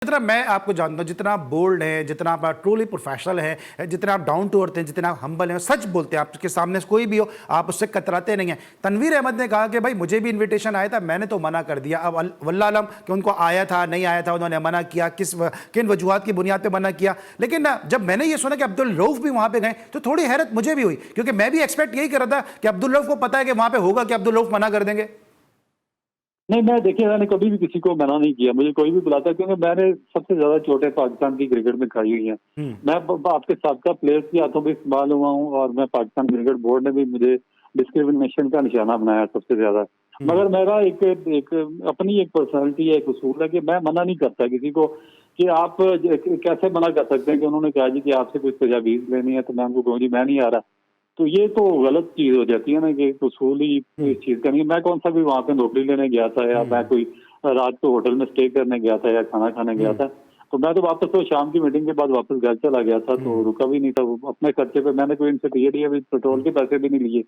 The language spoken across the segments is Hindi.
जितना मैं आपको जानता हूँ, जितना आप बोल्ड हैं, जितना आप ट्रूली प्रोफेशनल हैं, जितना आप डाउन टू अर्थ हैं, जितना आप हम्बल हैं, सच बोलते हैं, आपके सामने कोई भी हो आप उससे कतराते नहीं हैं। तनवीर अहमद ने कहा कि भाई मुझे भी इनविटेशन आया था, मैंने तो मना कर दिया। अब वल्लाह आलम कि उनको आया था नहीं आया था, उन्होंने मना किया, किन वजूहात की बुनियाद पर मना किया। लेकिन जब मैंने ये सुना कि अब्दुल रऊफ भी वहां पर गए तो थोड़ी हैरत मुझे भी हुई, क्योंकि मैं भी एक्सपेक्ट यही कर रहा था कि अब्दुल रऊफ को पता है कि वहां पर होगा कि अब्दुल रऊफ मना कर देंगे। नहीं, मैं देखिए मैंने कभी भी किसी को मना नहीं किया, मुझे कोई भी बुलाता, क्योंकि मैंने सबसे ज्यादा चोटें पाकिस्तान की क्रिकेट में खाई हुई हैं। मैं आपके साबका प्लेयर्स की हाथों भी इस्तेमाल हुआ हूँ और मैं पाकिस्तान क्रिकेट बोर्ड ने भी मुझे डिस्क्रिमिनेशन का निशाना बनाया सबसे ज्यादा। मगर मेरा एक अपनी एक पर्सनैलिटी है, एक उसूल है कि मैं मना नहीं करता किसी को। कि आप कैसे मना कर सकते हैं कि उन्होंने कहा जी कि आपसे कुछ तजावीज लेनी है तो मैं उनको कहूँ जी मैं नहीं आ रहा। तो ये तो गलत चीज हो जाती है ना कि उसूल ही इस चीज का नहीं। मैं कौन सा भी वहां पे नौकरी लेने गया था या मैं कोई रात को होटल में स्टे करने गया था या खाना खाने गया था। तो मैं तो वापस तो शाम की मीटिंग के बाद वापस घर चला गया था, तो रुका भी नहीं था। वो अपने खर्चे पे मैंने कोई इनसे टिकट या पेट्रोल के पैसे भी नहीं लिए।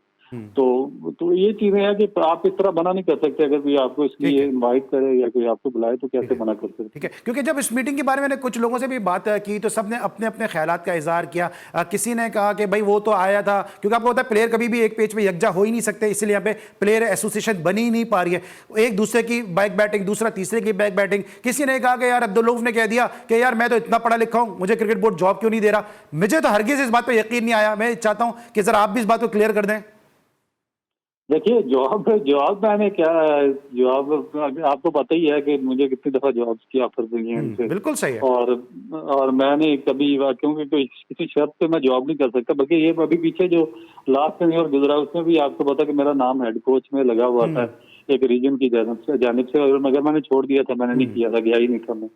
तो ये चीजें हैं कि आप इस तरह मना नहीं कर सकते। अगर कोई आपको इसलिए इनवाइट करे या कोई आपको बुलाए तो कैसे मना कर सकते। ठीक है, क्योंकि जब इस मीटिंग के बारे में मैंने कुछ लोगों से भी बात की तो सबने अपने अपने ख्यालात का इजहार किया। किसी ने कहा कि भाई वो तो आया था, क्योंकि आपको पता है प्लेयर कभी भी एक पेज पे यकजा हो ही नहीं सकते, इसलिए यहाँ पे प्लेयर एसोसिएशन बनी ही नहीं पा रही है। एक दूसरे की बैक बैटिंग, दूसरा तीसरे की बैक बैटिंग। किसी ने कहा कि यार अब्दुल रऊफ ने कह दिया कि यार मैं तो इतना पढ़ा लिखा हूं, मुझे क्रिकेट बोर्ड जॉब क्यों नहीं दे रहा। मुझे तो हरगिज इस बात पर यकीन नहीं आया। मैं चाहता हूं कि जरा आप भी इस बात को क्लियर कर दें। देखिए जवाब मैंने क्या जवाब आपको पता ही है कि मुझे कितनी दफा जॉब की ऑफर हुई हैं इनसे। बिल्कुल सही है। और मैंने कभी क्योंकि कोई किसी शर्त पे मैं जॉब नहीं कर सकता। बल्कि ये अभी पीछे जो लास्ट ईयर गुजरा उसमें भी आपको पता कि मेरा नाम हेड कोच में लगा हुआ था एक रीजन की जानिब से, मगर मैंने छोड़ दिया था, मैंने नहीं किया था, गया ही नहीं था मैं।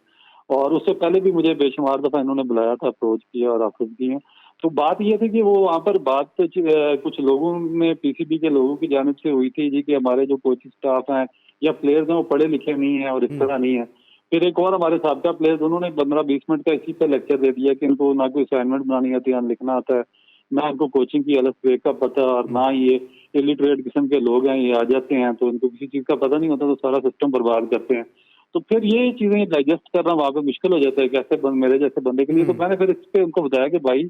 और उससे पहले भी मुझे बेशुमार दफा इन्होंने बुलाया था, अप्रोच किया और ऑफर किए। तो बात ये थी कि वो वहाँ पर बात कुछ लोगों में पीसीबी के लोगों की जानिब से हुई थी जी कि हमारे जो कोचिंग स्टाफ हैं या प्लेयर्स हैं वो पढ़े लिखे नहीं है और इस तरह नहीं है। फिर एक और हमारे साबका प्लेयर्स उन्होंने 15-20 मिनट का इसी पे लेक्चर दे दिया कि इनको ना कोई असाइनमेंट बनानी आती है, ना लिखना आता है, ना इनको कोचिंग की अलग का पता, और ना ये इलिटरेट किस्म के लोग हैं, ये आ जाते हैं तो इनको किसी चीज का पता नहीं होता तो सारा सिस्टम बर्बाद करते हैं। तो फिर ये चीजें डाइजेस्ट करना वहां पे मुश्किल हो जाता है कैसे मेरे जैसे बंदे के लिए। तो मैंने फिर इस पे उनको बताया कि भाई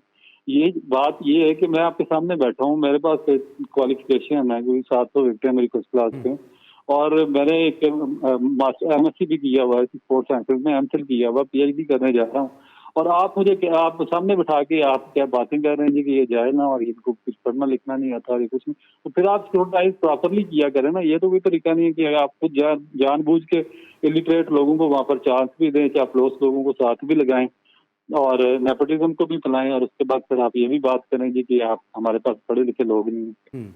ये बात ये है कि मैं आपके सामने बैठा हूँ, मेरे पास क्वालिफिकेशन है, कोई 700 विकेट है मेरी फर्स्ट क्लास पे, और मैंने एक MSc भी किया हुआ है स्पोर्ट्स साइंसेज में, एमफिल किया हुआ, PhD करने जा रहा हूँ। और आप मुझे आप सामने बिठा के आप क्या बातें कर रहे हैं जी कि ये जाए ना और इनको कुछ पढ़ना लिखना नहीं आता और ये कुछ नहीं। तो फिर आप स्क्रूटाइज प्रॉपरली किया करें ना। ये तो कोई तरीका नहीं है कि अगर आप खुद जानबूझ के इलिटरेट लोगों को वहां पर चांस भी दें, चापलूस लोगों को साथ भी लगाएं और नेपोटिज्म को भी फैलाएं, और उसके बाद फिर आप ये भी बात करें जी कि आप हमारे पास पढ़े लिखे लोग नहीं हैं।